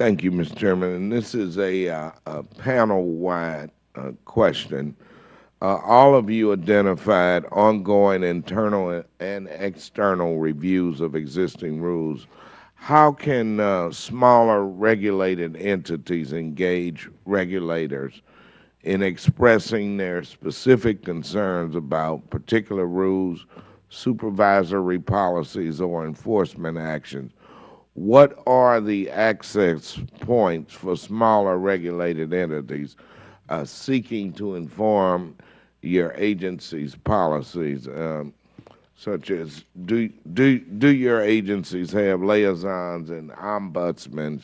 Thank you, Mr. Chairman. And this is a panel-wide question. All of you identified ongoing internal and external reviews of existing rules. How can smaller regulated entities engage regulators in expressing their specific concerns about particular rules, supervisory policies, or enforcement actions? What are the access points for smaller regulated entities seeking to inform your agency's policies, such as do your agencies have liaisons and ombudsmen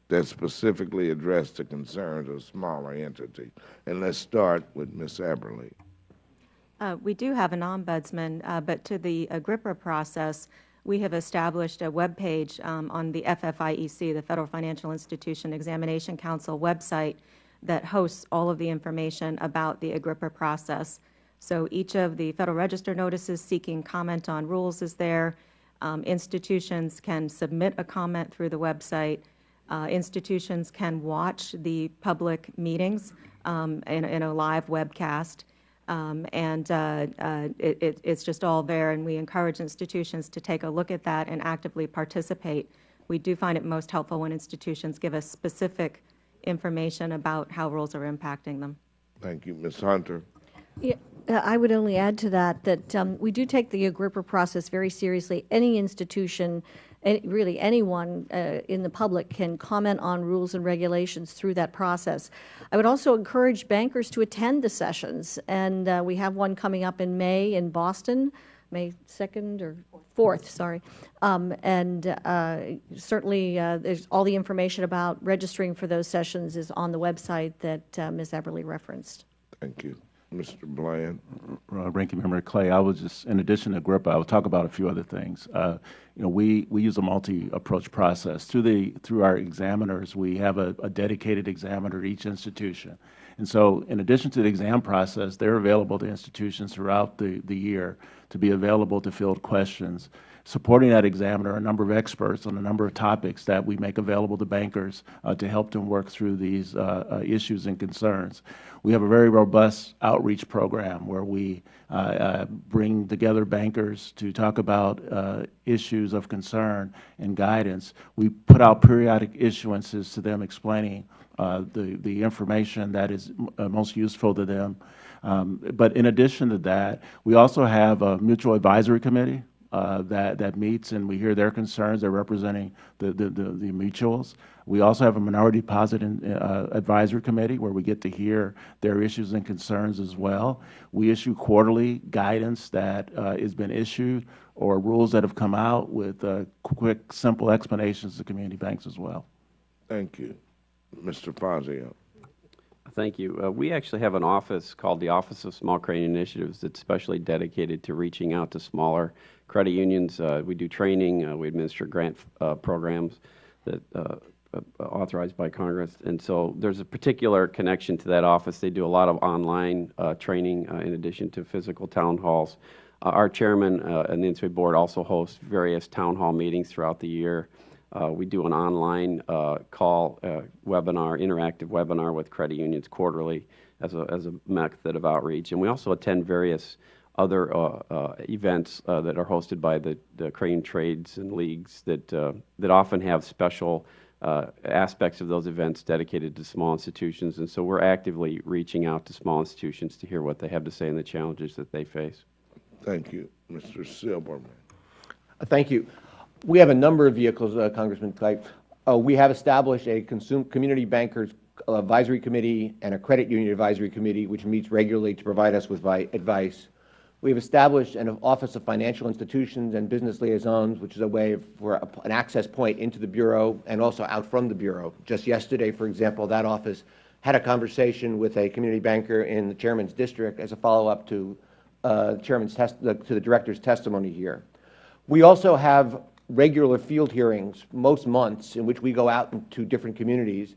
that specifically address the concerns of smaller entities? And let's start with Ms. Eberly. We do have an ombudsman, but to the GRIPRA process, we have established a web page on the FFIEC, the Federal Financial Institution Examination Council website, that hosts all of the information about the GRIPRA process. So each of the Federal Register notices seeking comment on rules is there. Institutions can submit a comment through the website. Institutions can watch the public meetings in a live webcast. It's just all there, and we encourage institutions to take a look at that and actively participate. We do find it most helpful when institutions give us specific information about how rules are impacting them. Thank you. Ms. Hunter. Yeah, I would only add to that we do take the GRIPRA process very seriously. Any institution, really anyone in the public, can comment on rules and regulations through that process. I would also encourage bankers to attend the sessions, and we have one coming up in May in Boston, May 2nd or 4th, sorry. Certainly there's all the information about registering for those sessions is on the website that Ms. Eberly referenced. Thank you. Mr. Bland. Ranking Member Clay, I was just, in addition to GRIPA, I will talk about a few other things. We use a multi-approach process. Through our examiners, we have a dedicated examiner at each institution. And so in addition to the exam process, they're available to institutions throughout the year to be available to field questions. Supporting that examiner are a number of experts on a number of topics that we make available to bankers to help them work through these issues and concerns. We have a very robust outreach program where we bring together bankers to talk about issues of concern and guidance. We put out periodic issuances to them explaining the information that is most useful to them. But in addition to that, we also have a mutual advisory committee that meets, and we hear their concerns. They're representing the mutuals. We also have a minority deposit advisory committee where we get to hear their issues and concerns as well. We issue quarterly guidance that has been issued or rules that have come out with quick, simple explanations to community banks as well. Thank you. Mr. Fazio. Thank you. We actually have an office called the Office of Small Credit Initiatives that's specially dedicated to reaching out to smaller credit unions. We do training. We administer grant programs that authorized by Congress. And so there's a particular connection to that office. They do a lot of online training in addition to physical town halls. Our chairman and the NCUA board also hosts various town hall meetings throughout the year. We do an online call webinar, interactive webinar with credit unions quarterly as a method of outreach. And we also attend various other events that are hosted by the credit union trades and leagues that often have special aspects of those events dedicated to small institutions. And so we're actively reaching out to small institutions to hear what they have to say and the challenges that they face. Thank you. Mr. Silberman. Thank you. We have a number of vehicles, Congressman Clay. We have established a community bankers advisory committee and a credit union advisory committee, which meets regularly to provide us with advice. We have established an Office of Financial Institutions and Business Liaisons, which is a way for an access point into the Bureau and also out from the Bureau. Just yesterday, for example, that office had a conversation with a community banker in the Chairman's district as a follow-up to the Director's testimony here. We also have regular field hearings most months in which we go out into different communities.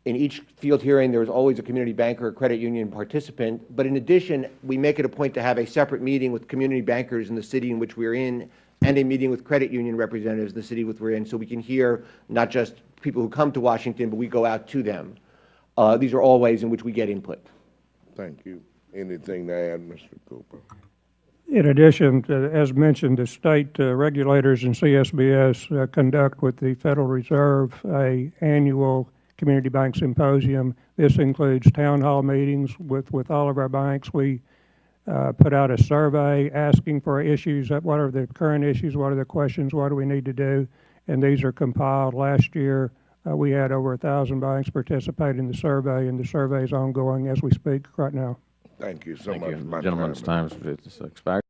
In each field hearing, there is always a community banker or credit union participant. But in addition, we make it a point to have a separate meeting with community bankers in the city in which we're in and a meeting with credit union representatives in the city which we're in, so we can hear not just people who come to Washington, but we go out to them. These are all ways in which we get input. Thank you. Anything to add, Mr. Cooper? In addition, as mentioned, the state regulators and CSBS conduct with the Federal Reserve a annual community bank symposium. This includes town hall meetings with all of our banks. We put out a survey asking for issues, what are the current issues, what are the questions, what do we need to do, and these are compiled. Last year, we had over 1,000 banks participate in the survey, and the survey is ongoing as we speak right now. Thank you so much. Thank you. Gentleman's time is expired.